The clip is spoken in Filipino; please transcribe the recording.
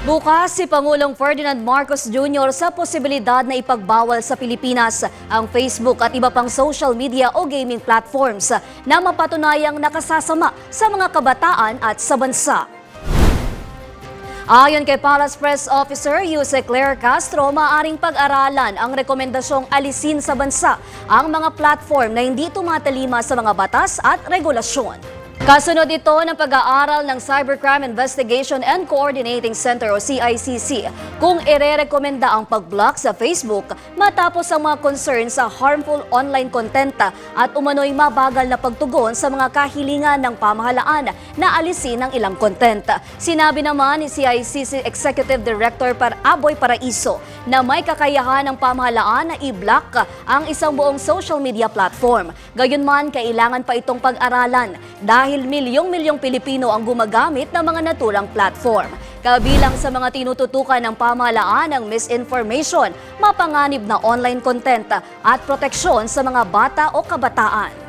Bukas si Pangulong Ferdinand Marcos Jr. sa posibilidad na ipagbawal sa Pilipinas ang Facebook at iba pang social media o gaming platforms na mapatunayang nakasasama sa mga kabataan at sa bansa. Ayon kay Palace Press Officer Jose Claire Castro, maaaring pag-aralan ang rekomendasyong alisin sa bansa ang mga platform na hindi tumatalima sa mga batas at regulasyon. Kasunod ito ng pag-aaral ng Cybercrime Investigation and Coordinating Center o CICC kung irerekomenda ang pag-block sa Facebook matapos ang mga concern sa harmful online content at umano'y mabagal na pagtugon sa mga kahilingan ng pamahalaan na alisin ang ilang content. Sinabi naman ni CICC Executive Director Aboy Paraiso na may kakayahan ng pamahalaan na i-block ang isang buong social media platform. Gayunman, kailangan pa itong pag-aralan dahil milyong-milyong Pilipino ang gumagamit ng mga naturang platform. Kabilang sa mga tinututukan ng pamahalaan ang misinformation, mapanganib na online content at proteksyon sa mga bata o kabataan.